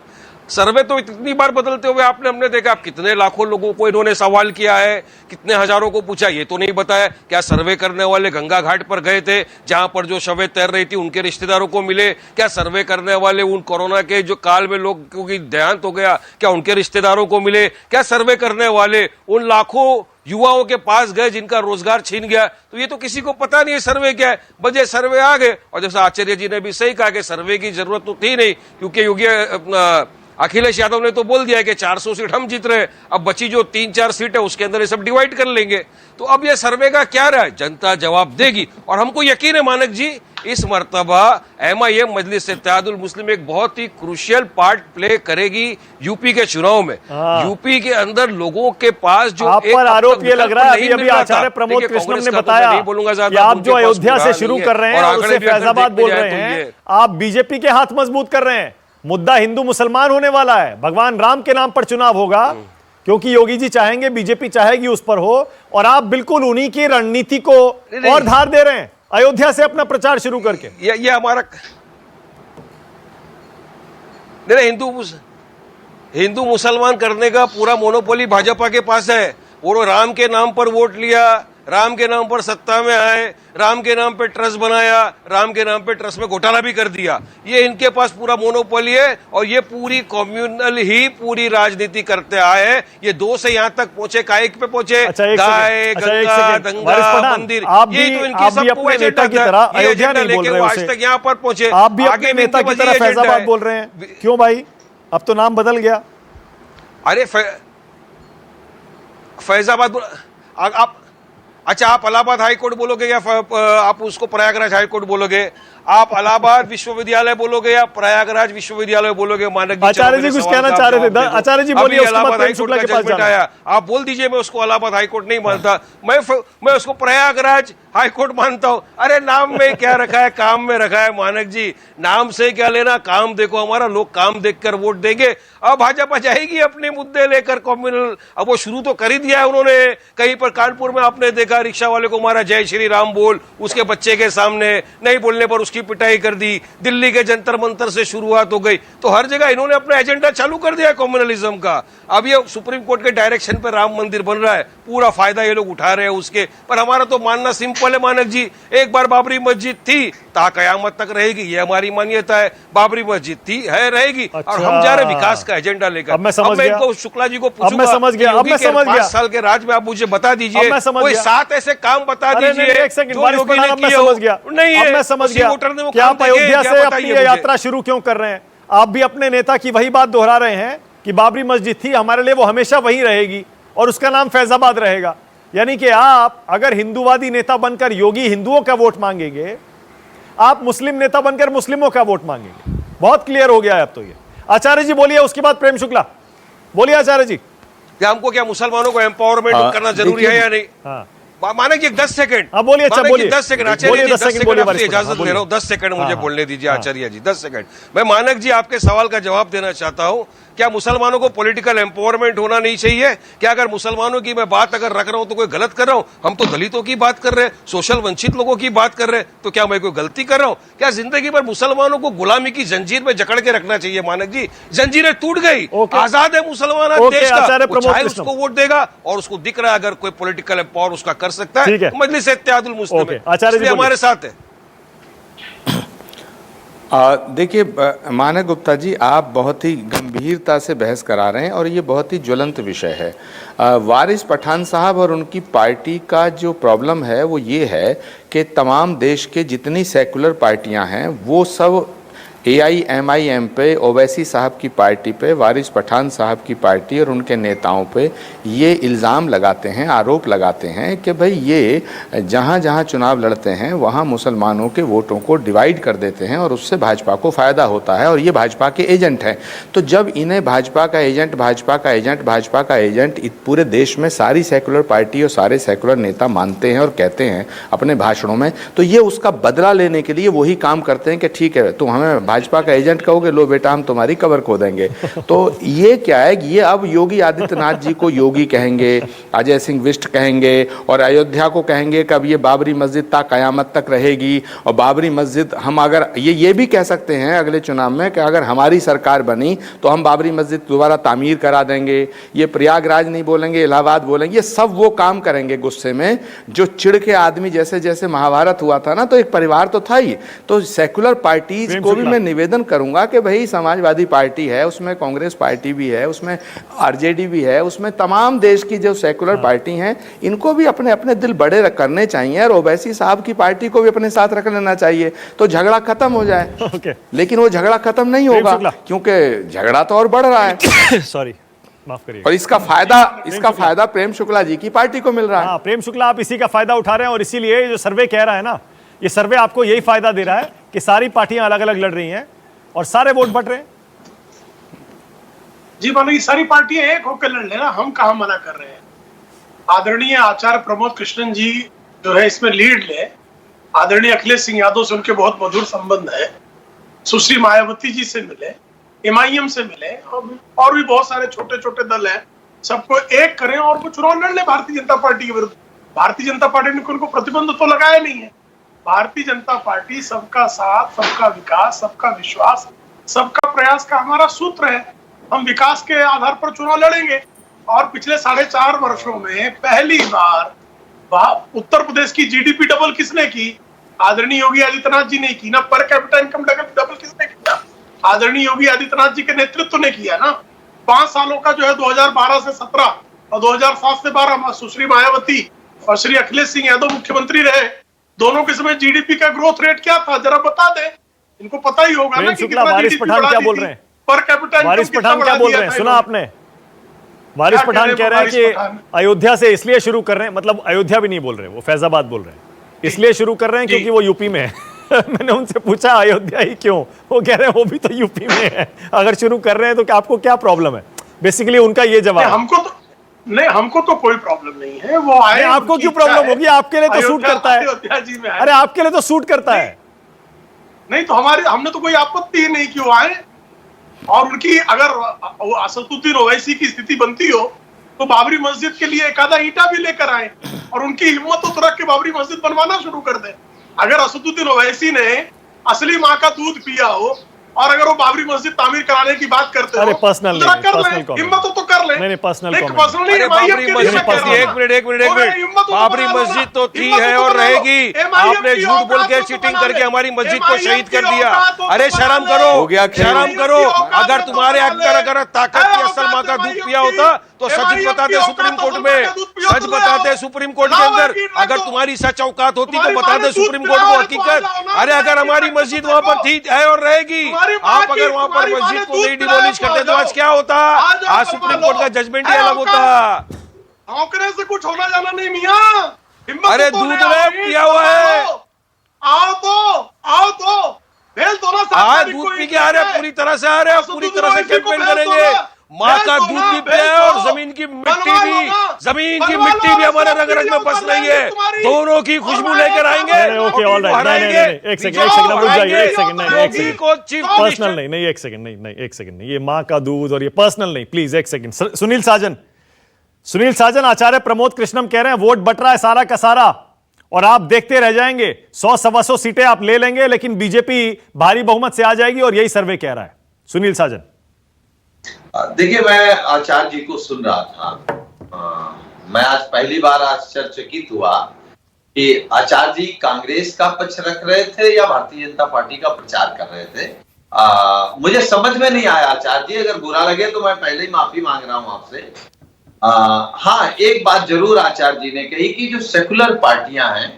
सर्वे तो इतनी बार बदलते हुए हमने देखा। आप कितने लाखों लोगों को इन्होंने सवाल किया है, कितने हजारों को पूछा, ये तो नहीं बताया। क्या सर्वे करने वाले गंगा घाट पर गए थे, जहां पर जो शवें तैर रही थी, उनके रिश्तेदारों को मिले? क्या सर्वे करने वाले उन कोरोना के जो काल में लोगों की देहांत हो गया, क्या उनके रिश्तेदारों को मिले? क्या सर्वे करने वाले उन लाखों युवाओं के पास गए जिनका रोजगार छीन गया? तो ये तो किसी को पता नहीं है सर्वे क्या है, बस ये सर्वे आ गए। और जैसा आचार्य जी ने भी सही कहा कि सर्वे की जरूरत तो थी नहीं, क्योंकि योगी अखिलेश यादव ने तो बोल दिया कि 400 सीट हम जीत रहे हैं, अब बची जो 3-4 सीट है उसके अंदर ये सब डिवाइड कर लेंगे। तो अब ये सर्वे का क्या रहा है, जनता जवाब देगी। और हमको यकीन है मानक जी, इस मर्तबा MIM मजलिस इत्तेहादुल मुस्लिम एक बहुत ही क्रूशियल पार्ट प्ले करेगी यूपी के चुनाव में। यूपी के अंदर लोगों के पास जो
आप पर आरोप ये लग रहा है, अभी आचार्य प्रमोद कृष्णन ने बताया कि आप जो अयोध्या से शुरू कर रहे हैं और उससे फैजाबाद बोल रहे हैं, आप बीजेपी के हाथ मजबूत कर रहे हैं। मुद्दा हिंदू मुसलमान होने वाला है, भगवान राम के नाम पर चुनाव होगा, क्योंकि योगी जी चाहेंगे, बीजेपी चाहेगी उस पर हो, और आप बिल्कुल उन्हीं की रणनीति को और धार दे रहे हैं अयोध्या से अपना प्रचार शुरू करके।
ये हमारा नहीं, हिंदू मुसलमान करने का पूरा मोनोपोली भाजपा के पास है। वो राम के नाम पर वोट लिया, राम के नाम पर सत्ता में आए, राम के नाम पे ट्रस्ट बनाया, राम के नाम पे ट्रस्ट में घोटाला भी कर दिया। ये इनके पास पूरा मोनोपोली है। और ये पूरी कम्युनल ही पूरी राजनीति करते आए हैं। ये 2 से यहां तक पहुंचे, कायक पे पहुंचे, गाय, गंगा, दंगा, मंदिर, ये तो इनकी सब
अपने नेता की तरह अयोध्या नहीं बोल रहे,
आज तक यहाँ पर पहुंचे।
आप भी अपने नेता की तरह फैजाबाद बोल रहे हैं, क्यों भाई? अब तो नाम बदल गया।
अरे फैजाबाद आप, अच्छा, आप इलाहाबाद हाई कोर्ट बोलोगे या आप उसको प्रयागराज हाई कोर्ट बोलोगे? आप इलाहाबाद विश्वविद्यालय बोलोगे या प्रयागराज विश्वविद्यालय बोलोगे? मानक
आचार्य जी कुछ कहना चाह रहे थे, आचार्य जी बोलिए, उसके बाद प्रेम शुक्ला के पास जाना है।
आप बोल दीजिए, मैं उसको इलाहाबाद हाई कोर्ट नहीं मानता, मैं उसको प्रयागराज हाई कोर्ट मानता हूं। अरे नाम में क्या रखा है, काम में रखा है मानक जी। नाम से क्या लेना, काम देखो हमारा, लोग काम देखकर वोट देंगे। अब भाजपा जाएगी अपने मुद्दे लेकर कम्युनल। अब वो शुरू तो कर ही दिया है उन्होंने। कहीं पर कानपुर में आपने देखा, रिक्शा वाले को मारा, जय श्री राम बोल, उसके बच्चे के सामने, नहीं बोलने पर उसकी पिटाई कर दी। दिल्ली के जंतर मंतर से शुरुआत हो गई। तो हर जगह इन्होंने अपना एजेंडा चालू कर दिया कम्युनलिज्म का। अब ये सुप्रीम कोर्ट के डायरेक्शन पर राम मंदिर बन रहा है, पूरा फायदा ये लोग उठा रहे हैं उसके। पर हमारा तो मानना सिंपल है मानक जी, एक बार बाबरी मस्जिद थी, ता कयामत तक रहेगी, ये हमारी मान्यता है। बाबरी मस्जिद थी, है, रहेगी।
अच्छा।
और हम जा रहे विकास का एजेंडा लेकर।
अब मैं समझ गया।
इनको शुक्ला जी को
अब मैं समझ गया, अब मैं समझ गया।
5 साल के राज में आप मुझे बता दीजिए, कोई 7 ऐसे काम बता दीजिए
नहीं, एक सेकंड,
जो
वारिस
योगी
पठान,
ने
अब मैं
किए हो।
समझ गया,
नहीं है,
अब मैं समझ गया कि आप अयोध्या से अपनी यात्रा शुरू क्यों कर रहे हैं। आप भी अपने नेता की वही बात दोहरा रहे हैं कि बाबरी मस्जिद थी, हमारे लिए वो हमेशा वही रहेगी और उसका नाम फैजाबाद रहेगा। यानी कि आप अगर हिंदूवादी नेता बनकर योगी हिंदुओं का वोट मांगेंगे, आप मुस्लिम नेता बनकर मुस्लिमों का वोट मांगेंगे। बहुत क्लियर हो गया है अब तो ये। आचार्य जी बोलिए, उसके बाद प्रेम शुक्ला बोलिए। आचार्य जी,
हमको क्या मुसलमानों को एम्पावरमेंट करना जरूरी है या नहीं?
हाँ,
मानक जी 10 सेकंड।
हाँ बोलिए, अच्छा बोलिए,
10 सेकंड आचार्य जी, 10 सेकंड आपसे इजाजत ले रहा हूँ, 10 सेकंड मुझे बोलने दीजिए आचार्य जी, 10 सेकंड। मैं मानक जी आपके सवाल का जवाब देना चाहता हूँ। क्या मुसलमानों को पॉलिटिकल एम्पावरमेंट होना नहीं चाहिए? क्या अगर मुसलमानों की मैं बात अगर रख रहा हूं तो कोई गलत कर रहा हूं? हम तो दलितों की बात कर रहे हैं, सोशल वंचित लोगों की बात कर रहे हैं, तो क्या मैं कोई गलती कर रहा हूं? क्या जिंदगी भर मुसलमानों को गुलामी की जंजीर में जकड़ के रखना चाहिए? मानक जी, जंजीरें टूट गई, आजाद है मुसलमान देश का, चाहे उसको वोट देगा और उसको दिख रहा है अगर कोई पॉलिटिकल एम्पावर उसका कर सकता है, मजलिस इत्तेहादुल मुस्लिम हमारे साथ है।
देखिए मानक गुप्ता जी, आप बहुत ही गंभीरता से बहस करा रहे हैं और ये बहुत ही ज्वलंत विषय है। वारिस पठान साहब और उनकी पार्टी का जो प्रॉब्लम है वो ये है कि तमाम देश के जितनी सेकुलर पार्टियां हैं वो सब AIMIM पे, ओवैसी साहब की पार्टी पे, वारिस पठान साहब की पार्टी और उनके नेताओं पे ये इल्ज़ाम लगाते हैं, आरोप लगाते हैं कि भाई ये जहाँ जहाँ चुनाव लड़ते हैं वहाँ मुसलमानों के वोटों को डिवाइड कर देते हैं और उससे भाजपा को फ़ायदा होता है और ये भाजपा के एजेंट हैं। तो जब इन्हें भाजपा का एजेंट पूरे देश में सारी सेकुलर पार्टी और सारे सेकुलर नेता मानते हैं और कहते हैं अपने भाषणों में, तो ये उसका बदला लेने के लिए वही काम करते हैं कि ठीक है तुम हमें भाजपा का एजेंट कहोगे, लो बेटा हम तुम्हारी कबर खो देंगे। तो ये क्या है कि ये अब योगी आदित्यनाथ जी को योगी कहेंगे, अजय सिंह विष्ट कहेंगे और अयोध्या को कहेंगे कि अब ये बाबरी मस्जिद ता कयामत तक रहेगी। और बाबरी मस्जिद हम अगर ये भी कह सकते हैं अगले चुनाव में कि अगर हमारी सरकार बनी तो हम बाबरी मस्जिद दोबारा तामीर करा देंगे। ये प्रयागराज नहीं बोलेंगे, इलाहाबाद बोलेंगे। ये सब वो काम करेंगे गुस्से में जो चिढ़ के आदमी, जैसे जैसे महाभारत हुआ था ना तो एक परिवार तो था ही। तो सेकुलर पार्टीज को भी मैं निवेदन करूंगा कि भाई समाजवादी पार्टी है, उसमें कांग्रेस पार्टी भी है, उसमें RJD भी है, उसमें तमाम देश की जो सेकुलर पार्टी हैं इनको भी अपने अपने दिल बड़े करने चाहिए और ओवैसी साहब की पार्टी को भी अपने साथ रख लेना चाहिए तो झगड़ा खत्म हो जाए। लेकिन वो झगड़ा खत्म नहीं होगा क्योंकि झगड़ा तो और बढ़ रहा है।
सॉरी, माफ करिए।
और इसका फायदा प्रेम शुक्ला जी की पार्टी को मिल रहा है।
हाँ, प्रेम शुक्ला आप इसी का फायदा उठा रहे हैं और इसीलिए जो सर्वे कह रहा है ना, ये सर्वे आपको यही फायदा दे रहा है कि सारी पार्टियां अलग अलग लड़ रही हैं और सारे वोट बट रहे हैं।
जी मानो ये सारी पार्टियां एक होकर लड़ लेना, हम कहां मना कर रहे हैं। आदरणीय आचार्य प्रमोद कृष्णन जी जो है इसमें लीड ले। आदरणीय अखिलेश सिंह यादव से उनके बहुत मधुर संबंध है। सुश्री मायावती जी से मिले, MIM से मिले और भी बहुत सारे छोटे छोटे दल हैं, सबको एक करें और वो चुनाव लड़ ले भारतीय जनता पार्टी के विरुद्ध। भारतीय जनता पार्टी ने उनको प्रतिबंध तो लगाया नहीं है। भारतीय जनता पार्टी सबका साथ, सबका विकास, सबका विश्वास, सबका प्रयास का हमारा सूत्र है। हम विकास के आधार पर चुनाव लड़ेंगे और पिछले 4.5 वर्षों में पहली बार उत्तर प्रदेश की GDP डबल किसने की? आदरणीय योगी आदित्यनाथ जी ने की ना। पर कैपिटा इनकम डबल किसने किया? आदरणीय योगी आदित्यनाथ जी के नेतृत्व ने किया ना। 5 सालों का जो है 2012 से 17 और 2007 से 12 सुश्री मायावती और श्री अखिलेश सिंह यादव मुख्यमंत्री रहे। दोनों के समय GDP का ग्रोथ रेट क्या था जरा बता दे, इनको पता ही होगा ना कि कितना
वारिस
GDP
पठान
बढ़ा
क्या
दी
बोल
थी।
रहे हैं?
पर कैपिटा
वारिस पठान क्या बोल रहे हैं? सुना आपने? वारिस पठान कह रहे हैं कि अयोध्या से इसलिए शुरू कर रहे हैं, मतलब अयोध्या भी नहीं बोल रहे, वो फैजाबाद बोल रहे हैं, इसलिए शुरू कर रहे हैं क्योंकि वो यूपी में है। मैंने उनसे पूछा अयोध्या ही क्यों, वो कह रहे हैं वो भी तो यूपी में है, अगर शुरू कर रहे हैं तो आपको क्या प्रॉब्लम है? बेसिकली उनका ये जवाब।
हमको तो कोई प्रॉब्लम नहीं है, वो आए।
आपको क्यों प्रॉब्लम होगी? आपके लिए तो सूट करता है। अरे आपके लिए तो सूट करता है।
नहीं तो हमने तो कोई आपत्ति ही नहीं की वो आए। और उनकी अगर असदुद्दीन ओवैसी की स्थिति बनती हो तो बाबरी मस्जिद के लिए एक आधा ईंटा भी लेकर आए और उनकी हिम्मत तो रख के बाबरी मस्जिद बनवाना शुरू कर दे। अगर असदुद्दीन ओवैसी ने असली माँ का दूध पिया हो और अगर वो बाबरी मस्जिद तामीर कराने की बात करते हो,
पर्सनल
हिम्मत तो कर ले।
नहीं, पर्सनल
बाबरी मस्जिद तो थी है और रहेगी। आपने झूठ बोल के चीटिंग करके हमारी मस्जिद को शहीद कर दिया। अरे शर्म करो, शर्म करो। अगर तुम्हारे अगर ताकत की असल माँ का दूध पिया होता तो सच बताते सुप्रीम कोर्ट में, सच बताते सुप्रीम कोर्ट के अंदर। अगर तुम्हारी सच औकात होती तो बताते सुप्रीम कोर्ट को हकीकत। अरे अगर हमारी मस्जिद वहां पर थी है और रहेगी, आप अगर वहां पर मस्जिद को नहीं डिमोलिश करते तो आज क्या होता? आज सुप्रीम कोर्ट का जजमेंट ही अलग होता।
भौंकने से कुछ होना जाना नहीं मियां।
अरे दूध में पिया हुआ है।
आओ तो भेज दो ना।
आज दूध पी के आ रहे, पूरी तरह से आ रहे, पूरी तरह से कैंपेन करेंगे। माँ का दूध भी पिया है और जमीन की मिट्टी भी हमारे रग रग में बस रही है। दोनों की खुशबू लेकर आएंगे।
Okay, all right. एक सेकंड रुक जाइए। एक सेकंड नहीं, ये माँ का दूध और ये पर्सनल नहीं, प्लीज एक सेकंड। सुनील साजन, आचार्य प्रमोद कृष्णम कह रहे हैं वोट बट रहा है सारा का सारा और आप देखते रह जाएंगे। 100-125 सीटें आप ले लेंगे लेकिन बीजेपी भारी बहुमत से आ जाएगी और यही सर्वे कह रहा है। सुनील साजन,
देखिए मैं आचार्य जी को सुन रहा था। मैं आज पहली बार आश्चर्यचकित हुआ कि आचार्य जी कांग्रेस का पक्ष रख रहे थे या भारतीय जनता पार्टी का प्रचार कर रहे थे। मुझे समझ में नहीं आया आचार्य जी, अगर बुरा लगे तो मैं पहले ही माफी मांग रहा हूं आपसे। हाँ, एक बात जरूर आचार्य जी ने कही कि जो सेकुलर पार्टियां हैं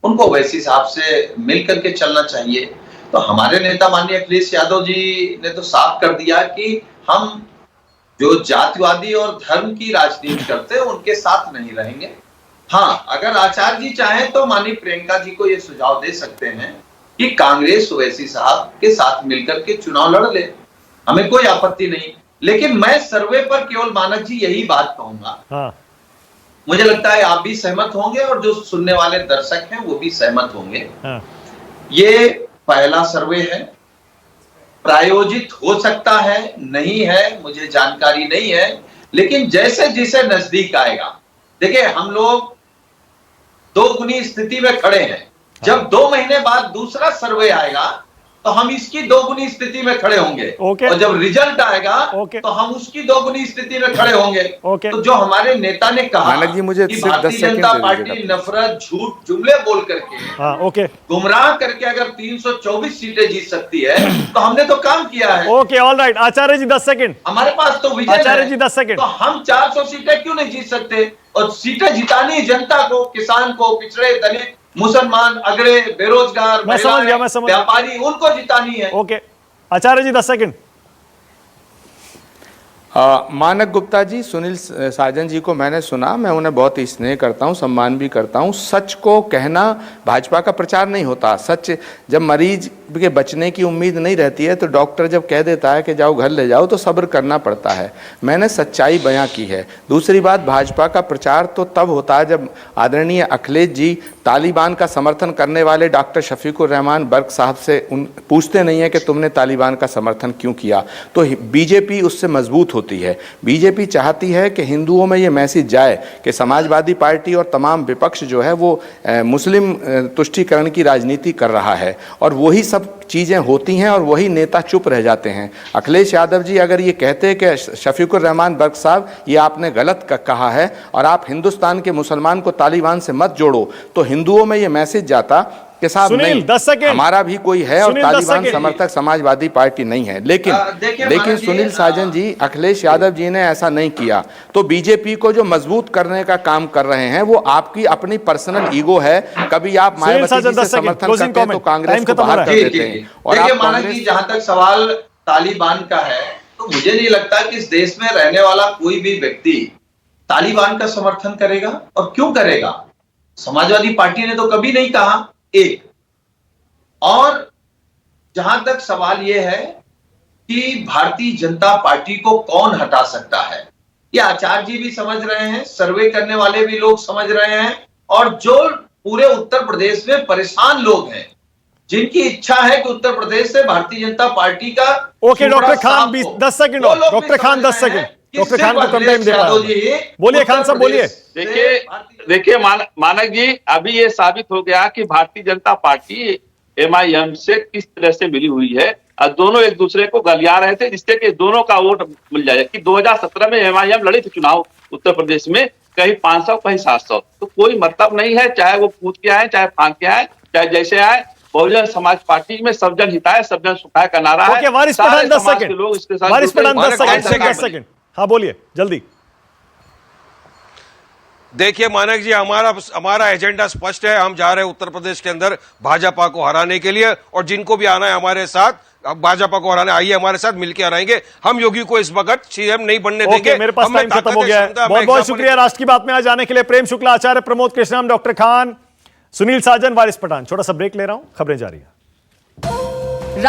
उनको वैसे हिसाब से मिल करके चलना चाहिए। तो हमारे नेता माननीय अखिलेश यादव जी ने तो साफ कर दिया कि हम जो जातिवादी और धर्म की राजनीति करते हैं उनके साथ नहीं रहेंगे। हाँ, अगर आचार्य जी चाहें तो माननीय प्रियंका जी को यह सुझाव दे सकते हैं कि कांग्रेस ओवैसी साहब के साथ मिलकर के चुनाव लड़ ले, हमें कोई आपत्ति नहीं। लेकिन मैं सर्वे पर केवल मानक जी यही बात कहूंगा।
हाँ।
मुझे लगता है आप भी सहमत होंगे और जो सुनने वाले दर्शक हैं वो भी सहमत होंगे।
हाँ।
ये पहला सर्वे है, प्रायोजित हो सकता है, नहीं है, मुझे जानकारी नहीं है, लेकिन जैसे जिसे नजदीक आएगा। देखिए, हम लोग दोगुनी स्थिति में खड़े हैं। जब 2 महीने बाद दूसरा सर्वे आएगा तो हम इसकी दोगुनी स्थिति में खड़े होंगे। और जब रिजल्ट आएगा तो हम उसकी दोगुनी स्थिति में खड़े होंगे। तो जो हमारे नेता ने कहा
जी, मुझे
कि भारतीय जनता पार्टी नफरत, झूठ, जुमले बोल करके, गुमराह करके अगर 324 सीटें जीत सकती है तो हमने तो काम किया है।
Okay, all right. Acharya ji 10 second.
हमारे पास तो विजन
आचार्य जी 10 सेकंड।
तो हम 400 सीटें क्यों नहीं जीत सकते? और सीटें जितानी जनता को, किसान को, पिछड़े, दलित, मुसलमान, अगड़े, बेरोजगार,
मैं समझ गया, मैं समझ गया।
व्यापारी, उनको जितानी है।
ओके, आचार्य जी 10 सेकंड।
मानक गुप्ता जी, सुनील साजन जी को मैंने सुना, मैं उन्हें बहुत ही स्नेह करता हूं, सम्मान भी करता हूं। सच को कहना भाजपा का प्रचार नहीं होता। सच, जब मरीज के बचने की उम्मीद नहीं रहती है तो डॉक्टर जब कह देता है कि जाओ घर ले जाओ तो सब्र करना पड़ता है। मैंने सच्चाई बयां की है। दूसरी बात, भाजपा का प्रचार तो तब होता है जब आदरणीय अखिलेश जी तालिबान का समर्थन करने वाले डॉक्टर शफीकुर रहमान बर्क साहब से पूछते नहीं है कि तुमने तालिबान का समर्थन क्यों किया। तो बीजेपी उससे मजबूत होती है। बीजेपी चाहती है कि हिंदुओं में ये मैसेज जाए कि समाजवादी पार्टी और तमाम विपक्ष जो है वो मुस्लिम तुष्टीकरण की राजनीति कर रहा है, और वही सब चीज़ें होती हैं और वही नेता चुप रह जाते हैं। अखिलेश यादव जी अगर ये कहते हैं कि शफीकुर रहमान बर्क साहब ये आपने गलत कहा है और आप हिंदुस्तान के मुसलमान को तालिबान से मत जोड़ो, तो हिंदुओं में ये मैसेज जाता कि साहब नहीं, हमारा भी कोई है और तालिबान समर्थक समाजवादी पार्टी नहीं है। लेकिन सुनील साजन जी, अखिलेश यादव जी ने ऐसा नहीं किया। तो बीजेपी को जो मजबूत करने का काम कर रहे हैं वो आपकी अपनी पर्सनल ईगो है। कभी आप मायावती जी से समर्थन करते हैं तो कांग्रेस को बाहर कर देते हैं। और
देखिए मानक जी, जहां तक सवाल तालिबान का है तो मुझे नहीं लगता कि इस देश में रहने वाला कोई भी व्यक्ति तालिबान का समर्थन करेगा। और क्यों करेगा? समाजवादी पार्टी ने तो कभी नहीं कहा। एक और जहां तक सवाल यह है कि भारतीय जनता पार्टी को कौन हटा सकता है, ये आचार्य जी भी समझ रहे हैं, सर्वे करने वाले भी लोग समझ रहे हैं, और जो पूरे उत्तर प्रदेश में परेशान लोग हैं जिनकी इच्छा है कि उत्तर प्रदेश से भारतीय जनता पार्टी का।
Okay, doctor Khan 10 second. Doctor Khan 10 second. Doctor Khan को कम टाइम दे रहा हूं। बोलिए खान साहब, बोलिए।
देखिए मानक जी, अभी ये साबित हो गया कि भारतीय जनता पार्टी MIM से किस तरह से मिली हुई है, और दोनों एक दूसरे को गलिया रहे थे जिससे कि दोनों का वोट मिल जाए। कि 2017 में MIM लड़ी थी चुनाव उत्तर प्रदेश में, कहीं 500 कहीं 700। तो कोई मतलब नहीं है, चाहे वो कूद के आए, चाहे फांक के आए, चाहे जैसे आए। बहुजन समाज पार्टी में सब जन हिताय सब जन सुखाय का नारा है।
वारिस पठान 10 सेकंड।
लोग इसके साथ
वारिस पठान 10 सेकंड। हाँ बोलिए जल्दी।
देखिए मानक जी, हमारा एजेंडा स्पष्ट है। हम जा रहे हैं उत्तर प्रदेश के अंदर भाजपा को हराने के लिए, और जिनको भी आना है हमारे साथ, भाजपा को हराने आइए, हमारे साथ मिलकर हराएंगे। हम योगी को इस वक्त सीएम नहीं बनने देंगे।
मेरे पास टाइम खत्म हो गया है। बहुत बहुत शुक्रिया राष्ट्र की बात में आज आने के लिए। प्रेम शुक्ला, आचार्य प्रमोद कृष्णम, डॉक्टर खान, सुनील साजन, वारिस पठान। छोटा सा ब्रेक ले रहा हूं, खबरें जारी है।